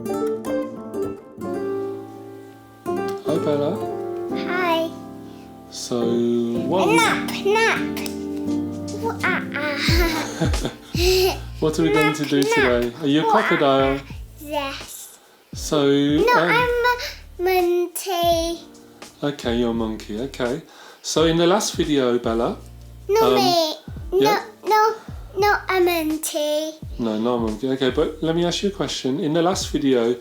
Hi Bella. Hi. So what? Nap. What are we going to do today? Are you a crocodile? Yes. So. No, I'm a monkey. Okay, you're a monkey. Okay. So in the last video, Bella. No, me. Yeah. No, a monkey. No, not a monkey. Okay, but let me ask you a question. In the last video,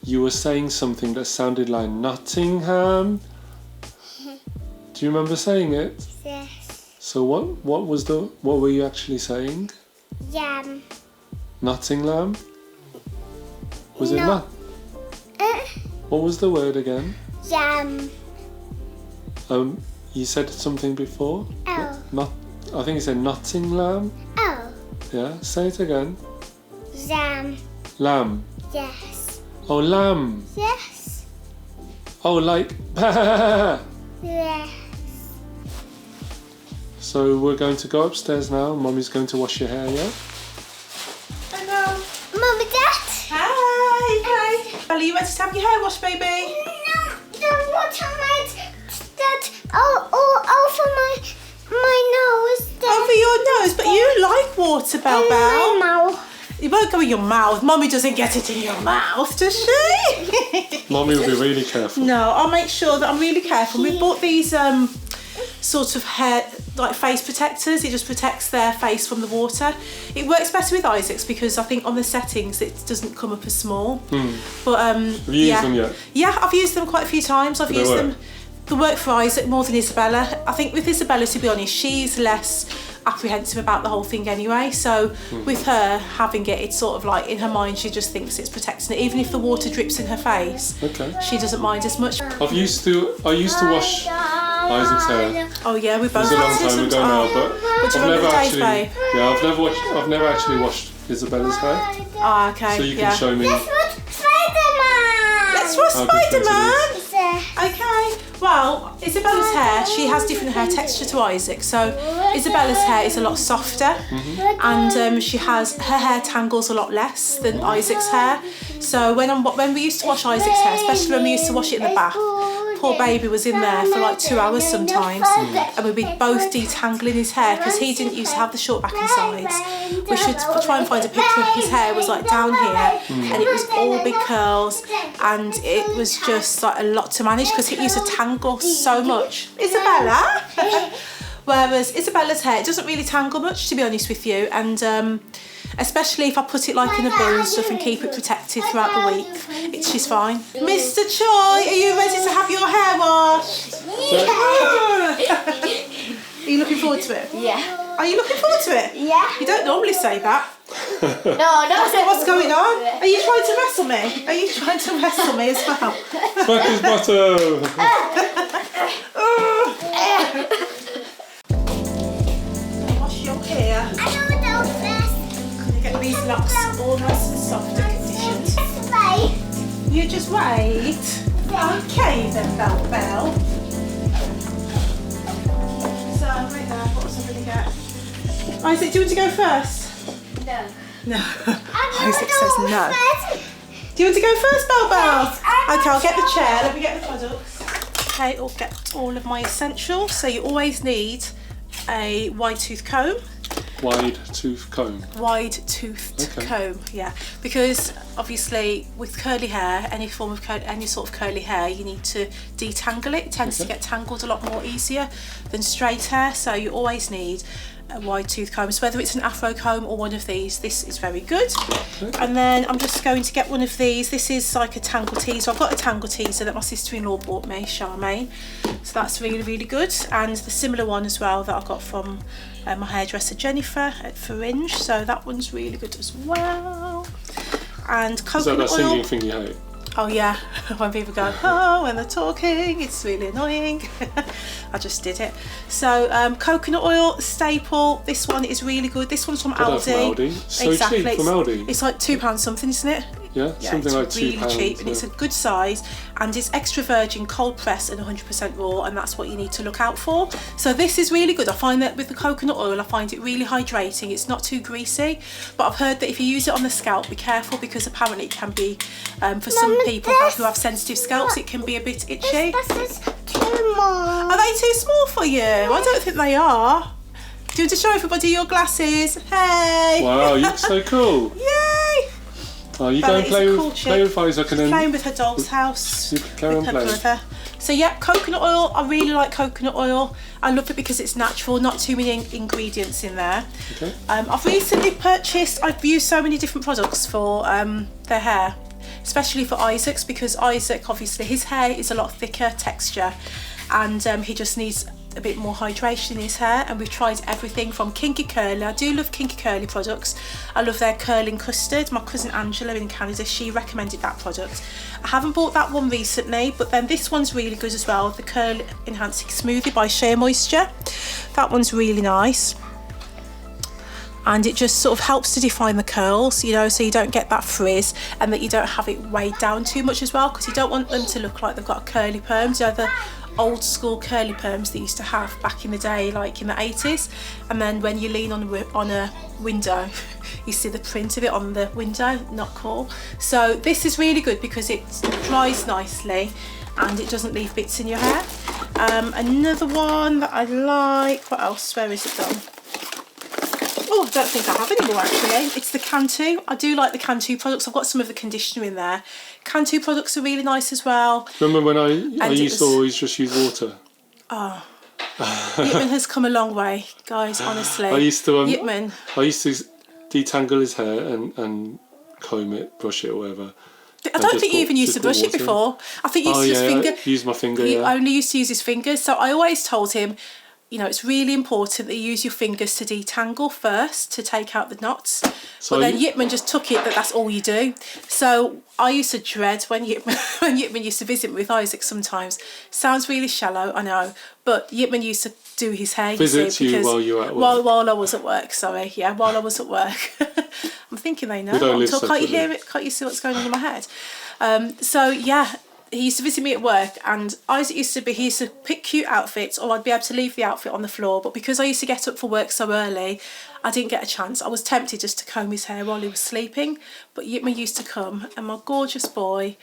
you were saying something that sounded like Nottingham. Do you remember saying it? Yes. So what were you actually saying? Yam. Nottingham? Was it No. not? What was the word again? Yam. You said something before? Oh. I think you said Nottingham. Oh. Yeah, say it again. Yam. Lamb. Yes. Oh, lamb. Yes. Oh, like. Yes. So we're going to go upstairs now. Mommy's going to wash your hair, yeah? Hello. Mum and Dad. Hi. Bella, you ready to have your hair washed, baby? No, what am I? That for my nose. Over your nose, but you like water, Belle My Belle. mouth. It won't go in your mouth. Mommy doesn't get it in your mouth, does she? Mommy will be really careful. No, I'll make sure that I'm really careful. We bought these sort of hair, like face protectors. It just protects their face from the water. It works better with Isaac's because I think on the settings it doesn't come up as small. But Have you used them yet? Yeah, I've used them quite a few times. I've used them. They work for Isaac more than Isabella. I think with Isabella, to be honest, she's less apprehensive about the whole thing anyway. So with her having it, it's sort of like in her mind she just thinks it's protecting it. Even if the water drips in her face, she doesn't mind as much. I used to wash Isaac's hair. Oh yeah, we both. It was a long time ago now, but What do you remember the days, babe? I've never actually washed Isabella's hair. Ah, okay. So you can show me. Let's watch Spider-Man. Let's watch How different it Spider-Man. is. Okay. Well, Isabella's hair, she has different hair texture to Isaac. So Isabella's hair is a lot softer, and her hair tangles a lot less than Isaac's hair. So when we used to wash Isaac's hair, especially when we used to wash it in the bath, poor baby was in there for like 2 hours sometimes, and we'd be both detangling his hair because he didn't used to have the short back and sides. We should try and find a picture of his hair. It was like down here, and it was all big curls, and it was just like a lot to manage because it used to tangle so much. Isabella. Whereas Isabella's hair, it doesn't really tangle much, to be honest with you, and especially if I put it like in a bowl and stuff and keep it protected throughout the week, she's fine. Mr. Choi, are you ready to have your hair washed? Are you looking forward to it? Yeah. Are you looking forward to it? Yeah. You don't normally say that. No. What's going on? Are you trying to wrestle me? Are you trying to wrestle me as well? Smack his bottom. Wash your hair. I know those first. Gonna get these locks all nice and soft and conditioned. Wait. You just wait. Okay then, Belle. So, right there, what was I going to get? Isaac, do you want to go first? No. No. I Isaac says no. First. Do you want to go first, Belle? Yes, Okay, I'll get the chair. Let me get the products. Okay, I'll get all of my essentials. So you always need a wide tooth comb. Wide tooth comb. Wide toothed comb, yeah, because obviously with curly hair, any sort of curly hair, you need to detangle it. It tends to get tangled a lot more easier than straight hair, so you always need a wide tooth comb. So whether it's an afro comb or one of these, this is very good. And then I'm just going to get one of these. This is like a tangle teaser. I've got a tangle teaser that my sister-in-law bought me, Charmaine. So that's really, really good. And the similar one as well that I got from my hairdresser Jennifer at Fringe. So that one's really good as well. And coconut Is that oil. singing thing you hate? Oh yeah, when people go, oh, when they're talking, it's really annoying. I just did it. So coconut oil, staple. This one is really good. This one's from Aldi. From Aldi. So cheap from Aldi. It's like £2 something, isn't it? Yeah, something like it's really £2. cheap, and yeah. it's a good size, and it's extra virgin, cold press, and 100% raw, and that's what you need to look out for. So this is really good. I find that with the coconut oil, I find it really hydrating. It's not too greasy, but I've heard that if you use it on the scalp, be careful, because apparently it can be, for some people who have sensitive scalps, it can be a bit itchy. This is too small. Are they too small for you? I don't think they are. Do you want to show everybody your glasses? Hey! Wow, you look so cool. Yay! Oh, you Bella go and is a cool play with chick. Isaac and then Playing with her doll's house you carry on with her playing. brother. So yeah, coconut oil. I really like coconut oil. I love it because it's natural, not too many ingredients in there. Okay. I've recently purchased, I've used so many different products for their hair, especially for Isaac's, because Isaac, obviously his hair is a lot thicker texture, and he just needs a bit more hydration in his hair. And we've tried everything from Kinky Curly. I do love Kinky Curly products. I love their curling custard. My cousin Angela in Canada, she recommended that product. I haven't bought that one recently, but then this one's really good as well, the Curl Enhancing Smoothie by Shea Moisture. That one's really nice, and it just sort of helps to define the curls, you know, so you don't get that frizz, and that you don't have it weighed down too much as well, because you don't want them to look like they've got curly perms, you know, the old school curly perms they used to have back in the day, like in the 80s, and then when you lean on a window you see the print of it on the window. Not cool. So this is really good because it dries nicely and it doesn't leave bits in your hair. Another one that I like, what else, where is it gone? Oh, I don't think I have any more actually. It's the Cantu. I do like the Cantu products. I've got some of the conditioner in there. Cantu products are really nice as well. Remember when I used to always just use water? Oh, Yitman has come a long way, guys, honestly. I used to Yitman. Detangle his hair and comb it, brush it or whatever. I don't think you even used to brush it before. I think you used to use finger. Use my finger, He only used to use his fingers. So I always told him, you know, it's really important that you use your fingers to detangle first, to take out the knots. So but then Yitman just took it that that's all you do. So I used to dread when Yitman used to visit me with Isaac sometimes. Sounds really shallow, I know, but Yitman used to do his hair. Visit you while you were at work. While I was at work, sorry. Yeah, while I was at work. I'm thinking they know. We don't live Can't you hear it? Can't you see what's going on in my head? So yeah, he used to visit me at work, and Isaac he used to pick cute outfits, or I'd be able to leave the outfit on the floor, but because I used to get up for work so early, I didn't get a chance. I was tempted just to comb his hair while he was sleeping, but Yitman used to come, and my gorgeous boy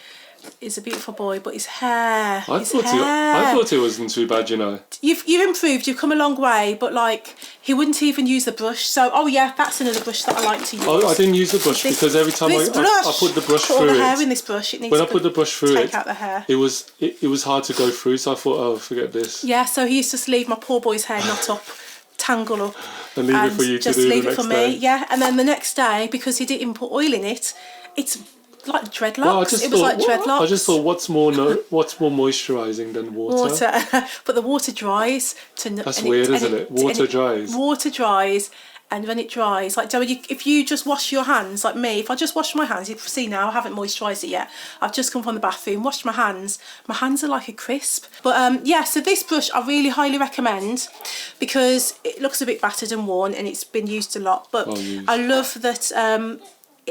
is a beautiful boy, but his hair, I thought it wasn't too bad, you know. You've improved, you've come a long way, but like, he wouldn't even use the brush. So, oh yeah, that's another brush that I like to use. I didn't use the brush because every time I put the brush all through the hair it, in this brush, it needs when I to put the brush through take out the hair. it was hard to go through, so I thought, oh, forget this. Yeah, so he used to leave my poor boy's hair knot up, tangle up, and leave it for you to just do leave the it for next me. day. Yeah, and then the next day, because he didn't even put oil in it, it's like dreadlocks. Well, It was like dreadlocks. I just thought, what's more moisturising than water? But the water dries to. That's weird, isn't it? Water dries. Water dries, and when it dries, like if you just wash your hands, like me, if I just wash my hands, you see now I haven't moisturised it yet. I've just come from the bathroom, washed my hands. My hands are like a crisp. But yeah, so this brush I really highly recommend because it looks a bit battered and worn, and it's been used a lot. But I love that.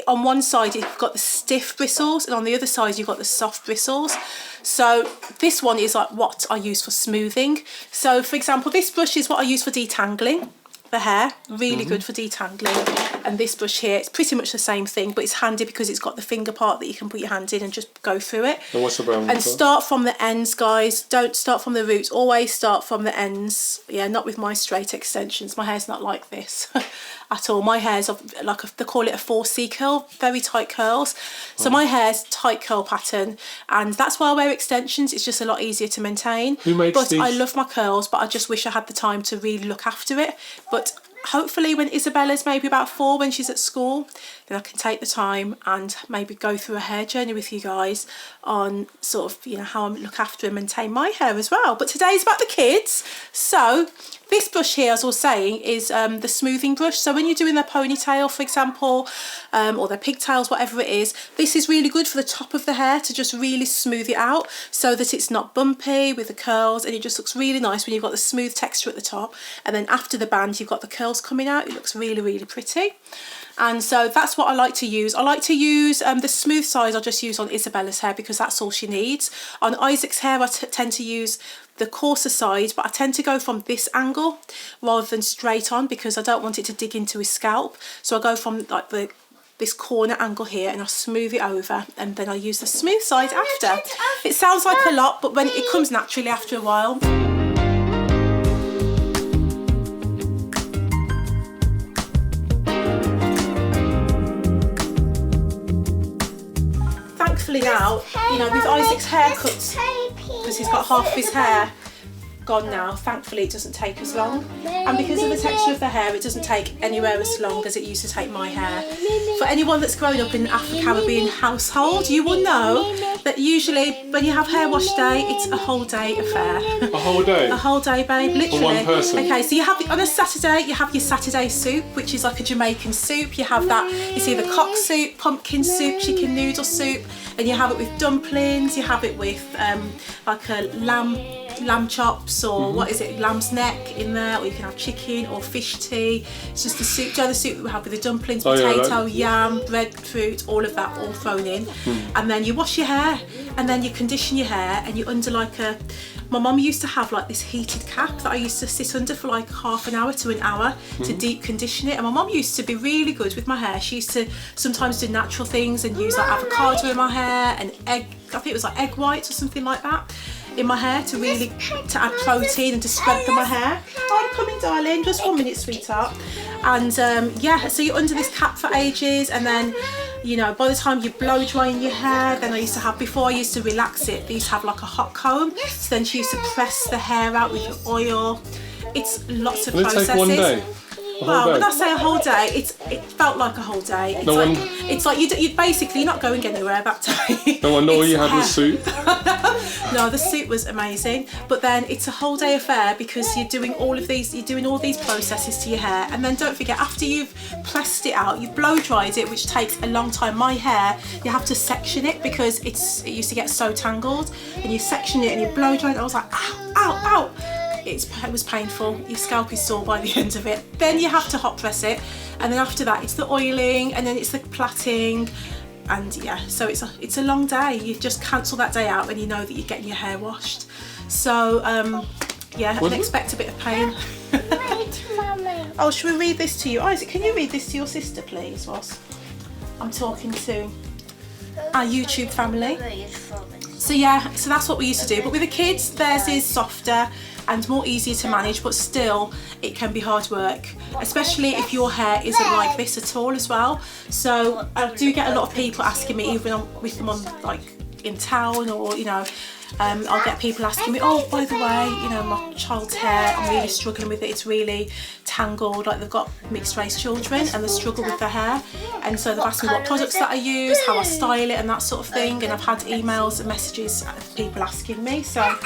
On one side you've got the stiff bristles, and on the other side you've got the soft bristles. So this one is like what I use for smoothing. So for example, this brush is what I use for detangling the hair, really good for detangling. And this brush here, it's pretty much the same thing, but it's handy because it's got the finger part that you can put your hand in and just go through it. And what's the brown one? And start from the ends, guys. Don't start from the roots. Always start from the ends. Yeah, not with my straight extensions. My hair's not like this at all. My hair's like they call it a 4C curl, very tight curls. So my hair's tight curl pattern, and that's why I wear extensions. It's just a lot easier to maintain. Who makes these? I love my curls, but I just wish I had the time to really look after it. But hopefully when Isabella's maybe about 4, when she's at school, then I can take the time and maybe go through a hair journey with you guys on sort of, you know, how I look after and maintain my hair as well. But today's about the kids. So this brush here, as I was saying, is the smoothing brush. So when you're doing their ponytail, for example, or their pigtails, whatever it is, this is really good for the top of the hair to just really smooth it out so that it's not bumpy with the curls, and it just looks really nice when you've got the smooth texture at the top, and then after the band you've got the curls coming out. It looks really, really pretty. And so that's what I like to use. I like to use the smooth side I'll just use on Isabella's hair because that's all she needs. On Isaac's hair I tend to use the coarser side, but I tend to go from this angle rather than straight on because I don't want it to dig into his scalp. So I go from like this corner angle here and I smooth it over, and then I use the smooth side after. It sounds like a lot, but when it comes naturally after a while. Thankfully now, you know, with Isaac's haircuts, because he's got half of his hair gone now, thankfully it doesn't take as long, and because of the texture of the hair it doesn't take anywhere as long as it used to take my hair. For anyone that's grown up in an Afro-Caribbean household, you will know that usually when you have hair wash day, it's a whole day affair. A whole day? A whole day, babe, literally. For one person? Okay, so you have, on a Saturday, you have your Saturday soup, which is like a Jamaican soup. You have that, it's either cock soup, pumpkin soup, chicken noodle soup, and you have it with dumplings, you have it with like a lamb chops, or what is it, lamb's neck in there, or you can have chicken or fish tea. It's just the soup, the soup that we have with the dumplings, potato, yam, breadfruit, all of that all thrown in. And then you wash your hair, and then you condition your hair, and you're under like a, my mum used to have like this heated cap that I used to sit under for like half an hour to an hour to deep condition it. And my mum used to be really good with my hair. She used to sometimes do natural things and use like avocado in my hair and egg, I think it was like egg whites or something like that in my hair to really to add protein and to strengthen my hair. Oh, I'm coming, darling, just 1 minute, sweetheart. And yeah, so you're under this cap for ages, and then, you know, by the time you blow drying your hair, then I used to have, before I used to relax it, they used to have like a hot comb, so then she used to press the hair out with the oil. It's lots of processes. Take one day? Well, when I say a whole day, it felt like a whole day. It's like you basically, you're not going anywhere that day. No wonder all you had was soup. No, the soup was amazing, but then it's a whole day affair because you're doing all these processes to your hair, and then don't forget, after you've pressed it out, you've blow dried it, which takes a long time. My hair, you have to section it because it used to get so tangled, and you section it and you blow dry it. I was like, ow, ow, ow. It was painful. Your scalp is sore by the end of it. Then you have to hot press it, and then after that it's the oiling, and then it's the plaiting, and yeah, so it's a long day. You just cancel that day out when you know that you're getting your hair washed. So yeah, and expect a bit of pain. Wait, Mummy. Oh, should we read this to you? Isaac, can you read this to your sister, please, whilst I'm talking to our YouTube family? So yeah, so that's what we used to do. But with the kids, theirs is softer and more easier to manage, but still it can be hard work, especially if your hair isn't like this at all as well. So I do get a lot of people asking me, even with them on like in town, or you know, I'll get people asking me, oh, by the way, you know, my child's hair, I'm really struggling with it, it's really tangled, like they've got mixed race children and they struggle with their hair, and so they've asked me what products that I use, how I style it and that sort of thing, and I've had emails and messages of people asking me. So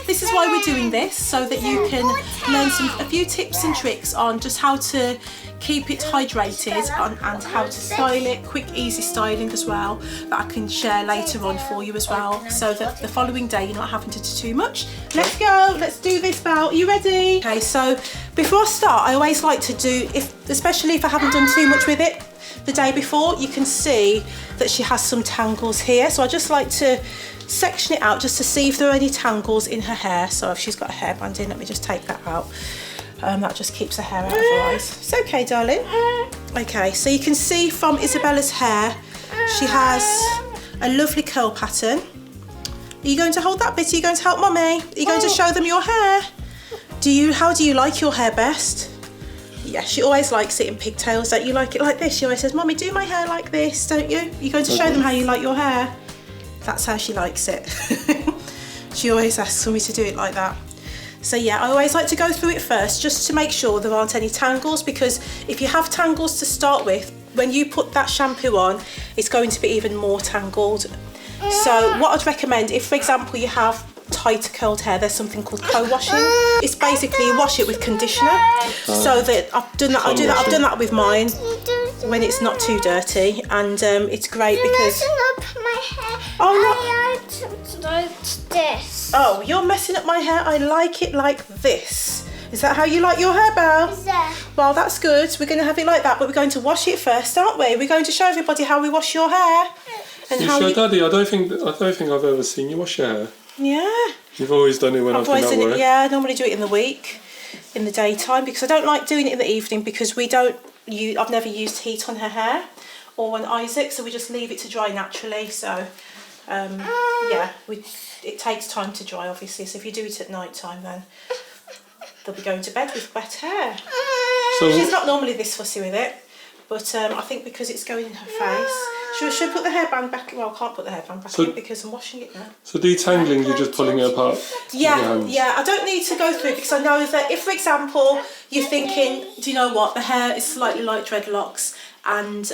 this is why we're doing this, so that you can learn a few tips and tricks on just how to keep it hydrated and how to style it, quick easy styling as well, that I can share later on for you as well, so that the following day you're not having to do too much. Let's go, let's do this, Belle. Are you ready? Okay, so before I start, I always like to do, especially if I haven't done too much with it the day before, you can see that she has some tangles here, so I just like to section it out just to see if there are any tangles in her hair. So if she's got a hairband in, let me just take that out. That just keeps her hair out of her eyes. It's okay, darling. Okay, so you can see from Isabella's hair, she has a lovely curl pattern. Are you going to hold that bit? Are you going to help Mummy? Are you going to show them your hair? How do you like your hair best? Yeah, she always likes it in pigtails. Don't you like it like this? She always says, Mummy, do my hair like this, don't you? You're going to show them how you like your hair? That's how she likes it. She always asks for me to do it like that. So yeah, I always like to go through it first just to make sure there aren't any tangles, because if you have tangles to start with, when you put that shampoo on, it's going to be even more tangled. So what I'd recommend, if for example you have tighter curled hair, there's something called co-washing. It's basically you wash it with conditioner. So that I've done that with mine when it's not too dirty, and it's great because this. Oh, you're messing up my hair. I like it like this. Is that how you like your hair, Belle? Yeah. Well, that's good. We're going to have it like that, but we're going to wash it first, aren't we? We're going to show everybody how we wash your hair. And You how sure, Daddy? I don't think I've ever seen you wash your hair. Yeah. You've always done it when I've been at work. Yeah, I normally do it in the week, in the daytime, because I don't like doing it in the evening because I've never used heat on her hair or on Isaac, so we just leave it to dry naturally. So, yeah, it takes time to dry, obviously. So if you do it at night time, then they'll be going to bed with wet hair. So She's not normally this fussy with it, but I think because it's going in her face. Should I put the hairband back? Well, I can't put the hairband back in because I'm washing it now. So detangling, you're just pulling it apart? Yeah, yeah. I don't need to go through it because I know that if, for example, you're thinking, do you know what, the hair is slightly like dreadlocks and,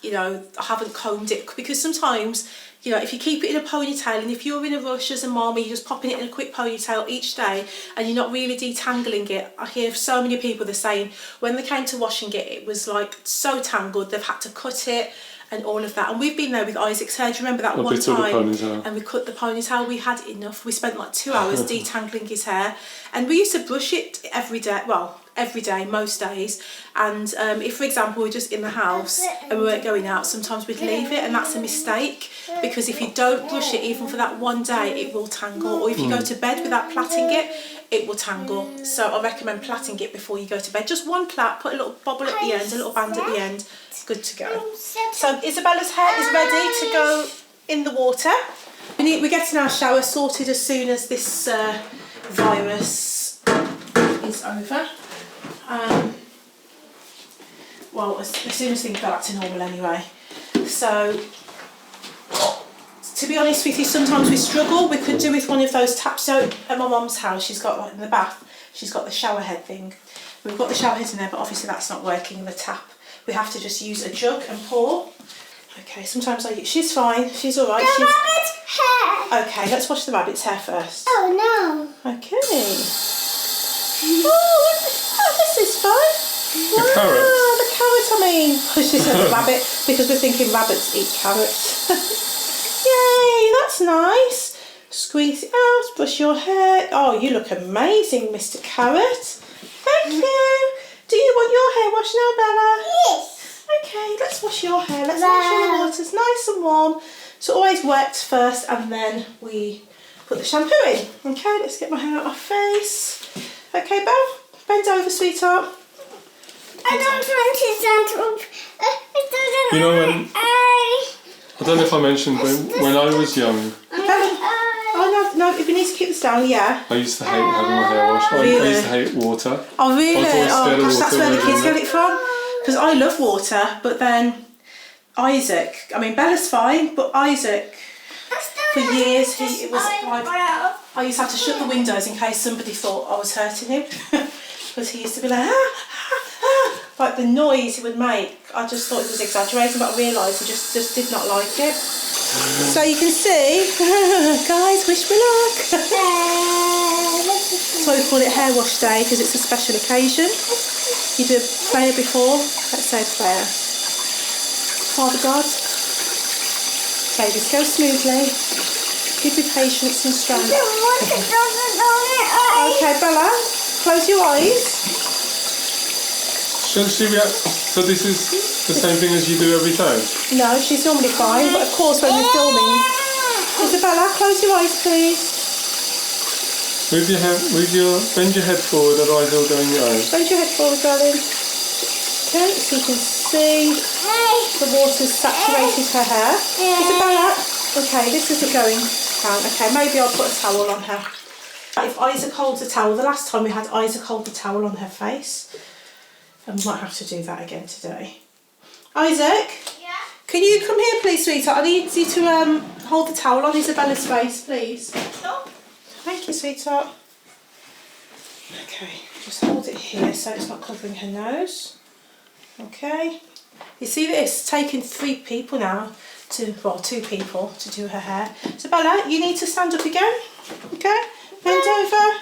you know, I haven't combed it, because sometimes, you know, if you keep it in a ponytail and if you're in a rush as a mum, you're just popping it in a quick ponytail each day and you're not really detangling it. I hear so many people, they're saying when they came to washing it, it was like so tangled, they've had to cut it and all of that. And we've been there with Isaac's hair. Do you remember that one time? And we cut the ponytail. We had enough. We spent like 2 hours detangling his hair, and we used to brush it every day. Well, every day, most days. And if, for example, we're just in the house and we weren't going out, sometimes we'd leave it, and that's a mistake, because if you don't brush it even for that one day, it will tangle. Or if you go to bed without plaiting it, it will tangle. So I recommend plaiting it before you go to bed. Just one plait, put a little bobble at the end, a little band at the end. It's good to go. So Isabella's hair is ready to go in the water. We're getting our shower sorted as soon as this virus is over. Well, as soon as things go back to normal anyway. So, to be honest with you, sometimes we struggle. We could do with one of those taps. So at my mum's house, she's got, like, in the bath, she's got the shower head thing. We've got the shower head in there, but obviously that's not working, the tap. We have to just use a jug and pour. Okay, sometimes she's fine, she's all right. The rabbit's hair. Okay, let's wash the rabbit's hair first. Oh no. Okay. Oh, this is fun. The carrot. The carrot, I mean. She said the rabbit, because we're thinking rabbits eat carrots. Yay, that's nice. Squeeze it out, brush your hair. Oh, you look amazing, Mr. Carrot. Thank you. Do you want your hair washed now, Bella? Yes. Okay, let's wash your hair. Let's make sure the water's nice and warm. So always wet first, and then we put the shampoo in. Okay, let's get my hair out of my face. Okay, Belle, bend over, sweetheart. I don't want to stand up. You know, when I don't know if I mentioned when I was young, Oh no, we need to keep this down, yeah. I used to hate having my hair washed. I used to hate water. Oh really? I was always scared of Gosh, that's where the water, kids get it from. Because I love water, but then Isaac, I mean Bella's fine, but Isaac, for years it was like, I used to have to shut the windows in case somebody thought I was hurting him. Because he used to be like, like the noise he would make, I just thought it was exaggerating, but I realised he just did not like it. So you can see, guys, wish me luck. That's why we call it hair wash day, because it's a special occasion. You do a prayer before, let's say a prayer. Father God, may this go smoothly. Give me patience and strength. Okay, Bella, close your eyes. So this is the same thing as you do every time? No, she's normally fine, but of course when we're filming. Isabella, close your eyes please. Bend your head forward, otherwise it'll go in your eyes. Bend your head forward, darling. Okay, so you can see the water's saturated her hair. Isabella, okay, this isn't going down. Okay, maybe I'll put a towel on her. If Isaac holds a towel, the last time we had Isaac hold the towel on her face, and we might have to do that again today. Isaac? Yeah? Can you come here please, sweetheart? I need you to hold the towel on Isabella's face, please. Sure. Thank you, sweetheart. Okay, just hold it here so it's not covering her nose. Okay. You see this? It's taken 3 people now to, well, 2 people to do her hair. Isabella, you need to stand up again. Okay? Bend over.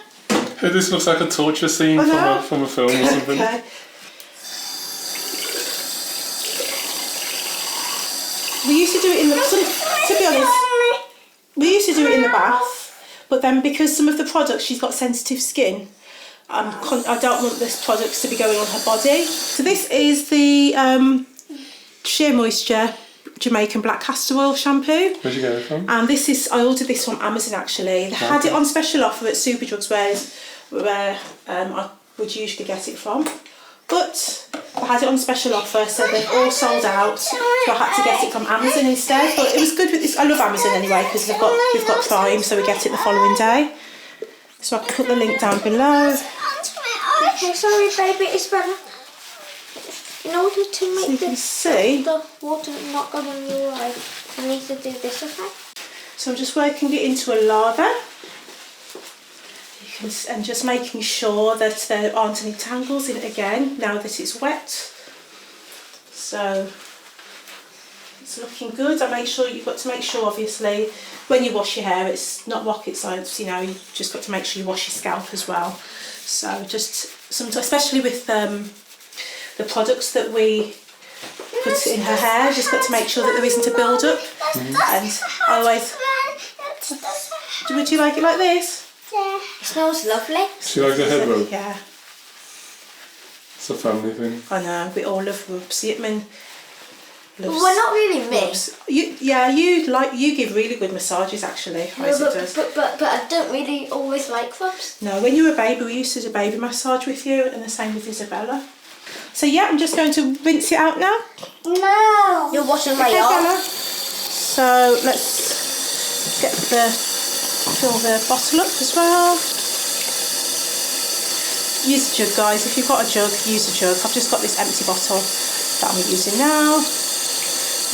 This looks like a torture scene from a film or something. Okay. We used to do it in the, to be honest, we used to do it in the bath, but then because some of the products, she's got sensitive skin, I don't want this products to be going on her body. So this is the Sheer Moisture Jamaican Black Castor Oil shampoo. Where'd you get it from? And this is, I ordered this from Amazon actually. They had it on special offer at Superdrugs where I would usually get it from. But I had it on special offer, so they've all sold out. So I had to get it from Amazon instead. But it was good with this. I love Amazon anyway because we've got Prime, so we get it the following day. So I can put the link down below. Okay, sorry, baby, it's better. In order to make the water not go on your eye, you need to do this, okay? So I'm just working it into a lather. And just making sure that there aren't any tangles in it again now that it's wet. So it's looking good. You've got to make sure obviously when you wash your hair, it's not rocket science, you know, you've just got to make sure you wash your scalp as well. So just especially with the products that we put in her hair, just got to make sure that there isn't a build up. And I always, would you like it like this? Yeah. It smells lovely. Do you like the head rub? Yeah. It's a family thing. I know, we all love rubs. I mean, well, not really me. Rubs. You give really good massages actually. No, but I don't really always like rubs. No, when you were a baby, we used to do baby massage with you, and the same with Isabella. So yeah, I'm just going to rinse it out now. No. You're washing my arm. So let's get fill the bottle up as well. Use a jug, guys. If you've got a jug, use a jug. I've just got this empty bottle that I'm using now.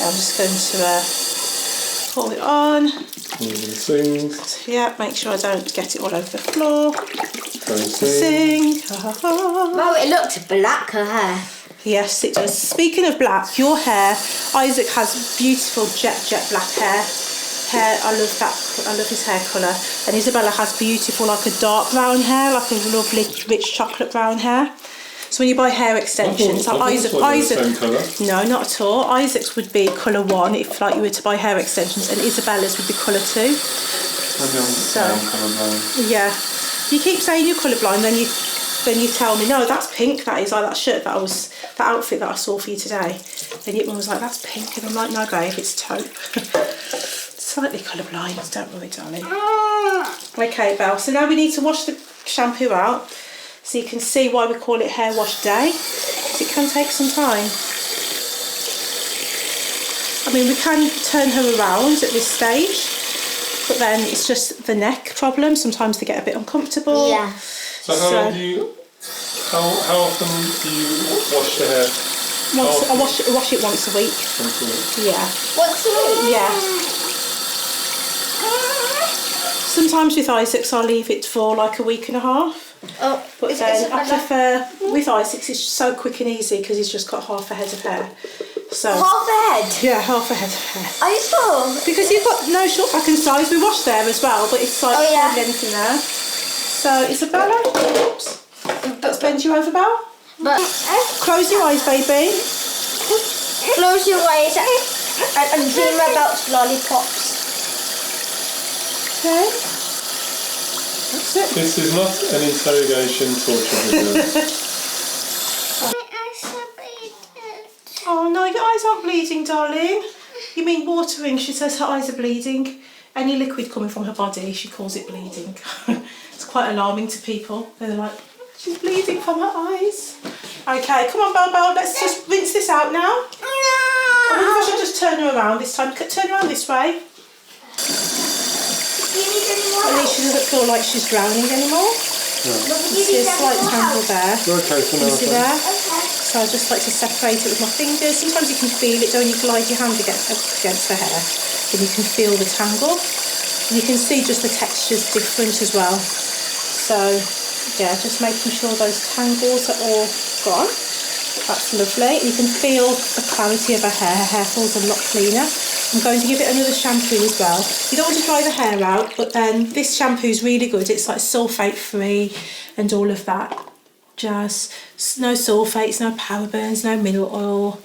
I'm just going to pour it on. Yeah, make sure I don't get it all over the floor. Sing. Wow, it looks black, her hair. Yes, it does. Speaking of black, your hair, Isaac has beautiful jet black hair. I love that. I love his hair colour. And Isabella has beautiful, like a dark brown hair, like a lovely rich chocolate brown hair. So when you buy hair extensions, Isaac, no, not at all. Isaac's would be colour 1 if like you were to buy hair extensions, and Isabella's would be colour 2. So yeah, you keep saying you're colourblind, then you tell me no, that's pink. That is like that shirt that outfit that I saw for you today. Then your mum was like, that's pink, and I'm like, no, babe, it's taupe. Slightly colourblind, don't worry, darling. Okay, Belle, so now we need to wash the shampoo out so you can see why we call it hair wash day, because it can take some time. I mean, we can turn her around at this stage, but then it's just the neck problem. Sometimes they get a bit uncomfortable. Yeah. So how often do you wash the hair? I wash it once a week. Once a week? Yeah. Once a week? Yeah. Sometimes with Isaac's I'll leave it for like a week and a half. Oh, but then I prefer with Isaac's it's so quick and easy because he's just got half a head of hair. So half a head? Yeah, half a head of hair. Are you sure? Because you've got no short back and sides. We wash there as well, but it's like hardly anything there. So Isabella, oops. Let's bend you over, Belle. But close your eyes, baby. Close your eyes and dream about lollipops. Okay. That's it. This is not an interrogation torture video. Oh no, your eyes aren't bleeding, darling. You mean watering? She says her eyes are bleeding. Any liquid coming from her body, she calls it bleeding. It's quite alarming to people. They're like, she's bleeding from her eyes. Okay, come on, Belle, let's just rinse this out now. No. I wonder if I should just turn her around this time. Turn around this way. At least she doesn't feel like she's drowning anymore. No. You see a slight tangle there. Okay, so now you see there? So I just like to separate it with my fingers. Sometimes you can feel it, don't you? Glide your hand against the hair, and you can feel the tangle. And you can see just the texture's different as well. So yeah, just making sure those tangles are all gone. That's lovely. You can feel the clarity of her hair. Her hair feels a lot cleaner. I'm going to give it another shampoo as well. You don't want to dry the hair out, but then this shampoo is really good. It's like sulfate free and all of that jazz. No sulfates, no parabens, no mineral oil,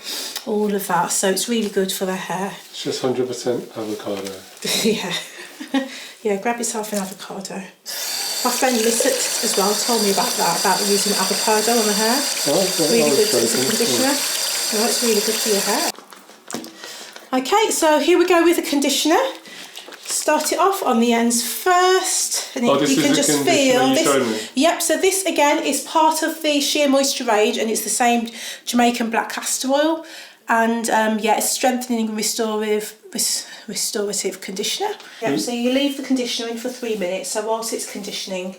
all of that. So it's really good for the hair. It's just 100% avocado. Yeah. Yeah, grab yourself an avocado. My friend Lissette as well told me about that, about using avocado on the hair. Oh, Really good as a conditioner. No, it's really good for your hair. Okay, so here we go with the conditioner. Start it off on the ends first, and you can just feel this. Yep, so this again is part of the Sheer Moisture range, and it's the same Jamaican black castor oil, and yeah, it's strengthening and restorative conditioner. Yep, so you leave the conditioner in for 3 minutes. So whilst it's conditioning,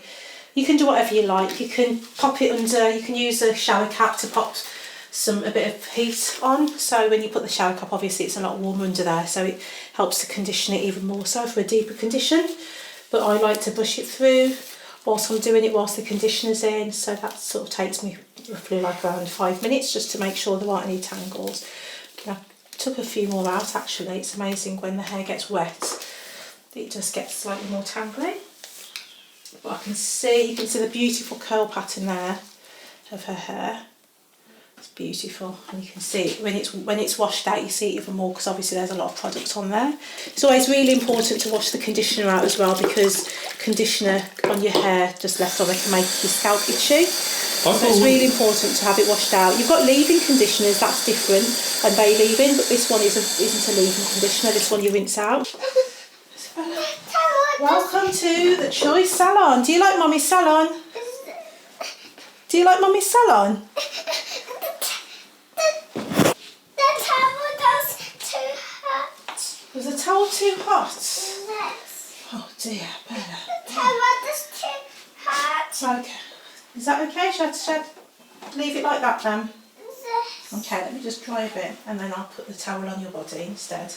you can do whatever you like. You can pop it under. You can use a shower cap to pop a bit of heat on, so when you put the shower cap, obviously it's a lot warmer under there, so it helps to condition it even more so for a deeper condition. But I like to brush it through whilst I'm doing it, whilst the conditioner's in, so that sort of takes me roughly like around 5 minutes just to make sure there aren't any tangles. I took a few more out actually. It's amazing when the hair gets wet, it just gets slightly more tangly. But you can see the beautiful curl pattern there of her hair. It's beautiful, and you can see it when it's washed out. You see it even more because obviously there's a lot of product on there. It's always really important to wash the conditioner out as well, because conditioner on your hair just left on it can make your scalp itchy. So it's really important to have it washed out. You've got leave-in conditioners, that's different, and they leave in, but this one isn't a leave-in conditioner. This one you rinse out. Welcome to the Choice Salon. Do you like Mummy's salon? Do you like Mummy's salon? Was the towel too hot? Yes. Oh dear, Bella. The towel is too hot. Okay. Is that okay? Should I leave it like that then? Yes. Okay, let me just dry a bit and then I'll put the towel on your body instead.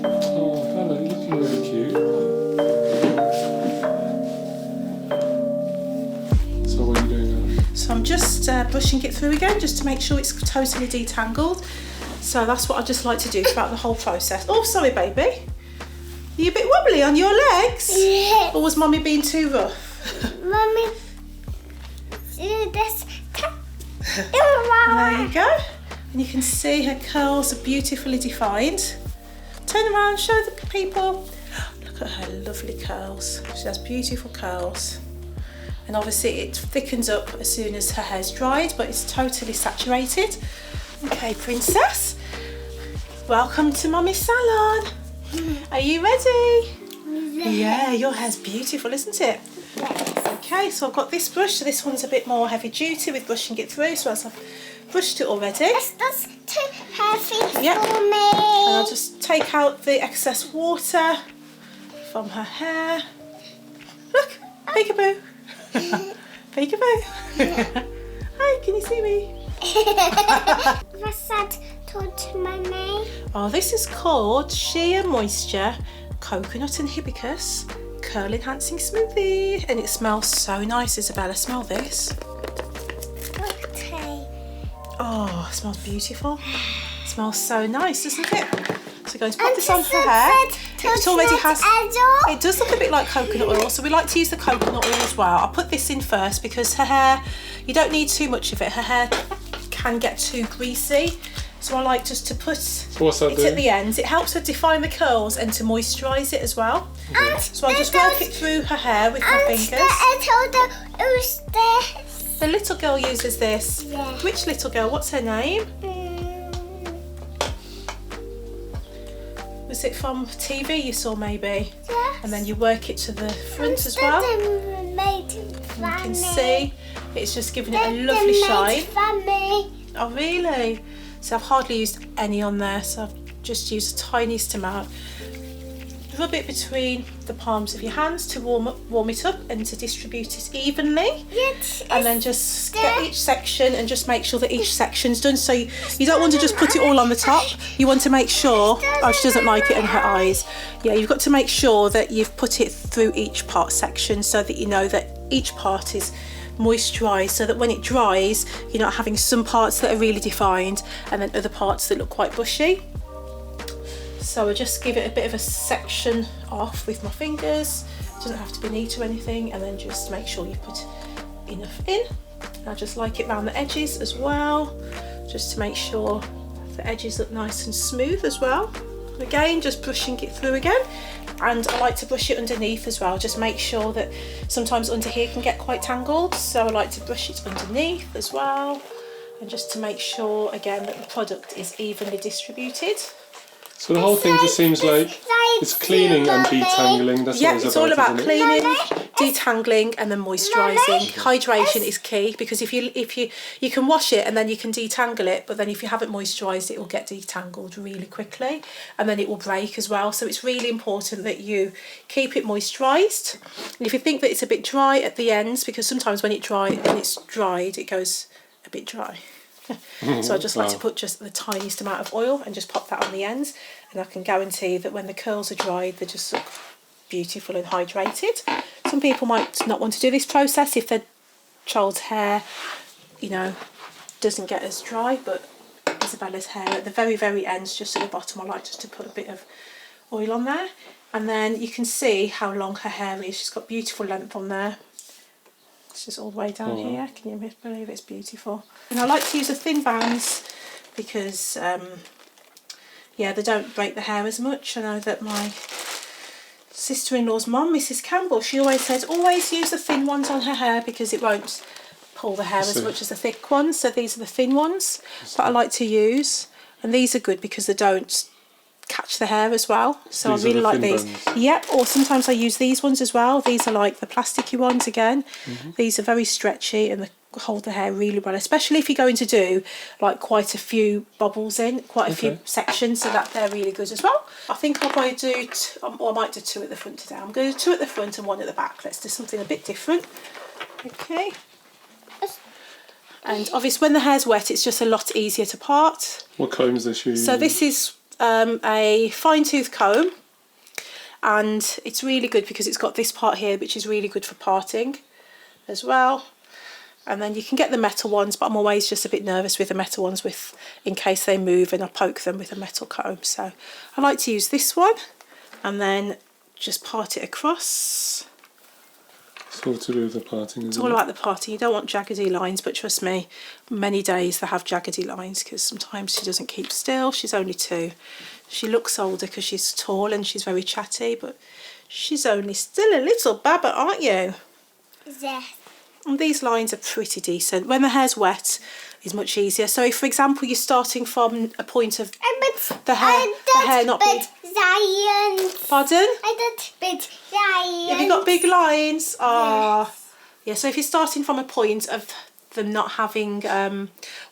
Oh, Bella, you're looking really cute. So what are you doing now? So I'm just brushing it through again just to make sure it's totally detangled. So that's what I just like to do throughout the whole process. Oh, sorry, baby. Are you a bit wobbly on your legs? Yes. Or was Mummy being too rough? Mummy, do this. There you go. And you can see her curls are beautifully defined. Turn around, show the people. Look at her lovely curls. She has beautiful curls. And obviously it thickens up as soon as her hair's dried, but it's totally saturated. Okay, princess. Welcome to Mummy's salon. Are you ready? Yeah, your hair's beautiful, isn't it? Yes. Okay, so I've got this brush. So this one's a bit more heavy duty with brushing it through. So as I've brushed it already. That's too heavy for me. And I'll just take out the excess water from her hair. Look, peekaboo. Peekaboo. Hi, can you see me? What's that called, Mummy? Oh, this is called Sheer Moisture Coconut and Hibiscus Curl Enhancing Smoothie, and it smells so nice. Isabella, smell this. Okay. Oh, it smells beautiful. It smells so nice, doesn't it? So we're going to put this on her hair. It already has. It does look a bit like coconut oil, so we like to use the coconut oil as well. I'll put this in first because her hair, you don't need too much of it. Her hair can get too greasy, so I like just to put it at the ends. It helps her define the curls and to moisturise it as well. So I'll just work it through her hair with my fingers. The little girl uses this. Yeah. Which little girl? What's her name? Was it from TV you saw maybe? Yes. And then you work it to the front as well. You can see it's just giving it a lovely shine. Oh really? So I've hardly used any on there, so I've just used the tiniest amount. Rub it between the palms of your hands to warm it up and to distribute it evenly. Yes, and then just get each section and just make sure that each section's done. So you don't want to just put it all on the top. You want to make sure, oh, she doesn't like it in her eyes. Yeah, you've got to make sure that you've put it through each part section so that you know that each part is moisturised, so that when it dries, you're not having some parts that are really defined and then other parts that look quite bushy. So I just give it a bit of a section off with my fingers. It doesn't have to be neat or anything, and then just make sure you put enough in. And I just like it around the edges as well, just to make sure the edges look nice and smooth as well. Again, just brushing it through again. And I like to brush it underneath as well. Just make sure that sometimes under here can get quite tangled. So I like to brush it underneath as well. And just to make sure, again, that the product is evenly distributed. So the whole thing just seems like it's cleaning and detangling. That's what it's all about cleaning, Mommy? detangling, and then moisturising. Hydration is key, because if you can wash it and then you can detangle it, but then if you haven't moisturised it will get detangled really quickly and then it will break as well. So it's really important that you keep it moisturised. And if you think that it's a bit dry at the ends, because sometimes when it's dried it goes a bit dry. So I just like to put just the tiniest amount of oil and just pop that on the ends, and I can guarantee that when the curls are dried they just look beautiful and hydrated. Some people might not want to do this process if their child's hair, you know, doesn't get as dry, but Isabella's hair at the very ends, just at the bottom, I like just to put a bit of oil on there, and then you can see how long her hair is. She's got beautiful length on there. It's just all the way down here. Can you believe it's beautiful? And I like to use the thin bands because, yeah, they don't break the hair as much. I know that my sister-in-law's mum, Mrs. Campbell, she always says always use the thin ones on her hair because it won't pull the hair as much as the thick ones. So these are the thin ones that I like to use, and these are good because they don't catch the hair as well. So I really like these. Yep, or sometimes I use these ones as well. These are like the plasticky ones again. These are very stretchy and they hold the hair really well, especially if you're going to do like quite a few bubbles in, quite a few sections, so that they're really good as well. I think I'll probably do, or I might do 2 at the front today. I'm going to do 2 at the front and 1 at the back. Let's do something a bit different. Okay. And obviously when the hair's wet it's just a lot easier to part. What comb is this using? So this is a fine tooth comb, and it's really good because it's got this part here which is really good for parting as well. And then you can get the metal ones, but I'm always just a bit nervous with the metal ones in case they move and I poke them with a metal comb. So I like to use this one and then just part it across. It's all to do with the parting, It's all about the parting. You don't want jaggedy lines, but trust me, many days they have jaggedy lines because sometimes she doesn't keep still. She's only 2. She looks older because she's tall and she's very chatty, but she's only still a little babbit, aren't you? Yes. And these lines are pretty decent. When the hair's wet, it's much easier. So if, for example, you're starting from a point of the hair not being... Pardon? I did big lines. Have you got big lines? Ah, yeah. So if you're starting from a point of them not having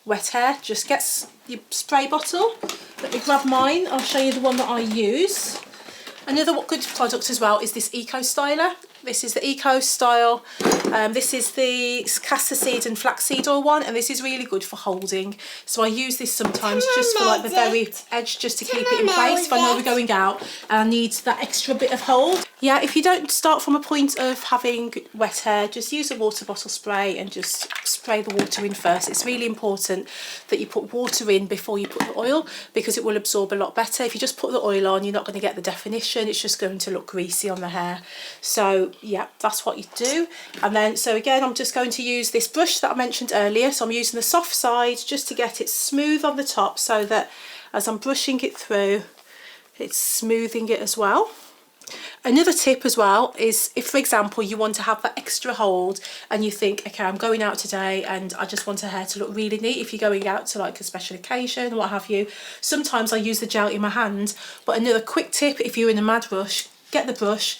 wet hair, just get your spray bottle. Let me grab mine. I'll show you the one that I use. Another good product as well is this Eco Styler. This is the Eco Style. This is the castor seed and flaxseed oil one, and this is really good for holding. So I use this sometimes just for like the very edge, just to keep it in place if I know we're going out and I need that extra bit of hold. Yeah, if you don't start from a point of having wet hair, just use a water bottle spray and just spray the water in first. It's really important that you put water in before you put the oil because it will absorb a lot better. If you just put the oil on, you're not going to get the definition. It's just going to look greasy on the hair. So yeah, that's what you do. And then, so again, I'm just going to use this brush that I mentioned earlier. So I'm using the soft side just to get it smooth on the top so that as I'm brushing it through, it's smoothing it as well. Another tip as well is if, for example, you want to have that extra hold and you think, okay, I'm going out today and I just want her hair to look really neat. If you're going out to like a special occasion, what have you, sometimes I use the gel in my hand. But another quick tip, if you're in a mad rush, get the brush,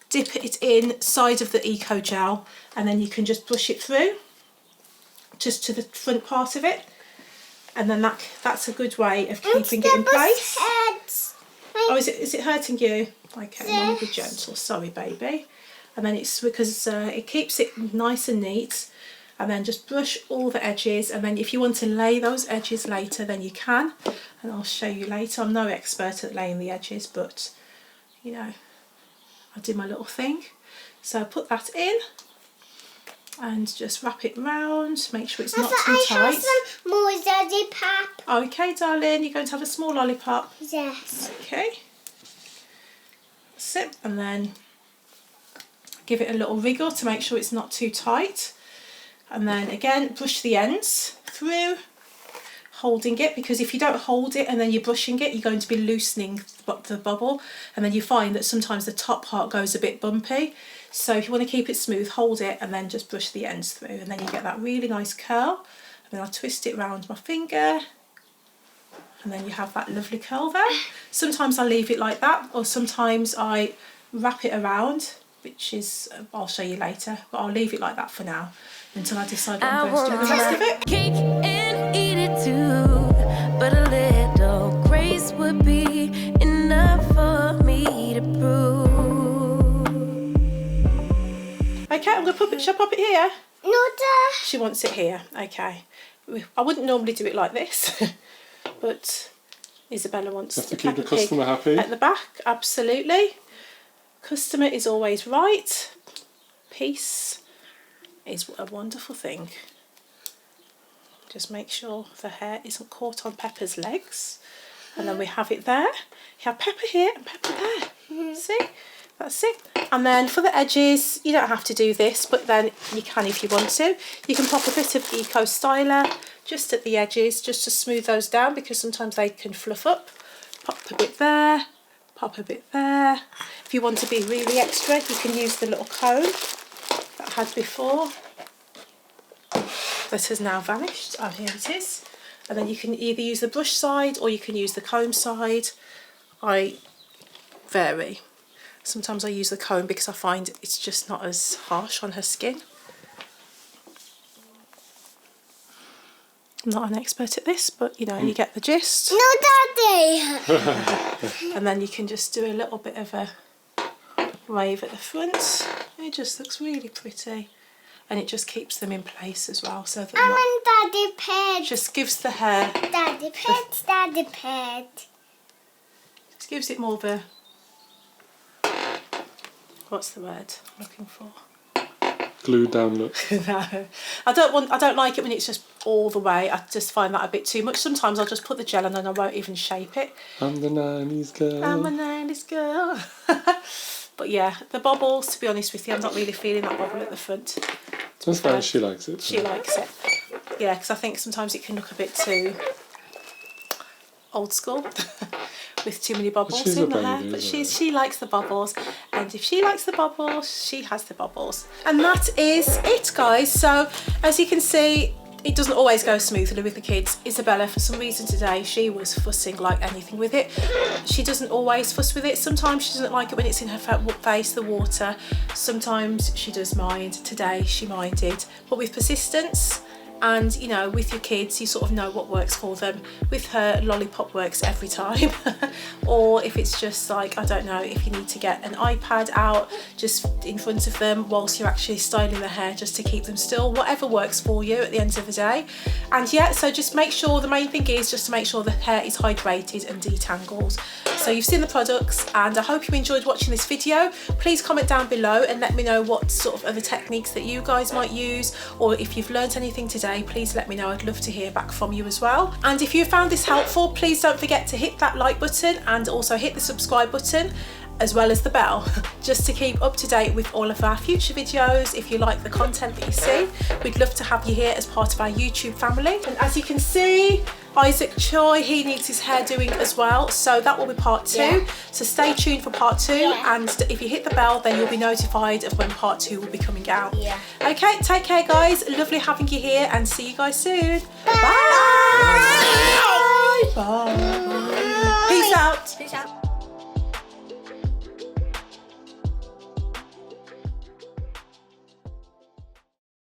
dip it inside of the Eco Gel, and then you can just brush it through just to the front part of it, and then that's a good way of keeping it in place. Oh, is it hurting you? Okay, let me be gentle. Sorry, baby. And then it's because it keeps it nice and neat. And then just brush all the edges. And then if you want to lay those edges later, then you can. And I'll show you later. I'm no expert at laying the edges, but you know, I do my little thing. So I put that in and just wrap it round. Make sure it's not too tight. I have some more lollipop. Okay, darling, you're going to have a small lollipop. Yes. Okay. That's it. And then give it a little wriggle to make sure it's not too tight. And then again, brush the ends through. holding it, because if you don't hold it and then you're brushing it, you're going to be loosening the bubble, and then you find that sometimes the top part goes a bit bumpy. So if you want to keep it smooth, hold it and then just brush the ends through, and then you get that really nice curl. And then I'll twist it around my finger, and then you have that lovely curl there. Sometimes I leave it like that, or sometimes I wrap it around, which is, I'll show you later, but I'll leave it like that for now until I decide what I'm going to do with the rest of it. Cake and eat it too, but a little grace would be enough for me to prove. Okay, I'm going to shall I pop it here? No, Dad. She wants it here. Okay. I wouldn't normally do it like this, but Isabella wants to to keep the customer happy. At the back, absolutely. Customer is always right. Peace is a wonderful thing. Just make sure the hair isn't caught on Pepper's legs. And then we have it there. You have Pepper here and Pepper there. See? That's it. And then for the edges, you don't have to do this, but then you can if you want to. You can pop a bit of Eco Styler just at the edges, just to smooth those down, because sometimes they can fluff up. Pop a bit there, pop a bit there. If you want to be really extra, you can use the little comb that I had before. That has now vanished. Oh, here it is. And then you can either use the brush side or you can use the comb side. I vary. Sometimes I use the comb because I find it's just not as harsh on her skin. I'm not an expert at this, but you know, you get the gist. No, Daddy. And then you can just do a little bit of a wave at the front. It just looks really pretty. And it just keeps them in place as well. So that Daddy pet. just gives the hair... Daddy pet, Daddy pet. Just gives it more of a... What's the word I'm looking for? Glued down look. No, I don't like it when it's just all the way. I just find that a bit too much. Sometimes I'll just put the gel on and I won't even shape it. I'm the 90s girl. I'm a 90s girl. But yeah, the bobbles, to be honest with you, I'm not really feeling that bobble at the front. That's fine, she likes it. She likes it. Yeah, because I think sometimes it can look a bit too old school with too many bubbles in the hair. But she likes the bubbles, and if she likes the bubbles, she has the bubbles. And that is it, guys. So as you can see, it doesn't always go smoothly with the kids. Isabella, for some reason today, she was fussing like anything with it. She doesn't always fuss with it. Sometimes she doesn't like it when it's in her face, the water. Sometimes she does mind. Today she minded. But with persistence, and you know, with your kids, you sort of know what works for them. With her, lollipop works every time. Or if it's just like, I don't know, if you need to get an iPad out just in front of them whilst you're actually styling the hair, just to keep them still, whatever works for you at the end of the day. And yeah, so just make sure, the main thing is just to make sure the hair is hydrated and detangled. So you've seen the products, and I hope you enjoyed watching this video. Please comment down below and let me know what sort of other techniques that you guys might use, or if you've learned anything today, please let me know. I'd love to hear back from you as well. And if you found this helpful, please don't forget to hit that like button and also hit the subscribe button, as well as the bell, just to keep up to date with all of our future videos. If you like the content that you see, we'd love to have you here as part of our YouTube family. And as you can see, Isaac Choi, he needs his hair doing as well, so that will be part 2. Yeah. So stay tuned for part 2, and if you hit the bell, then you'll be notified of when part 2 will be coming out. Yeah. Okay, take care guys, lovely having you here, and see you guys soon. Bye. Bye. Bye. Bye. Peace out. Peace out.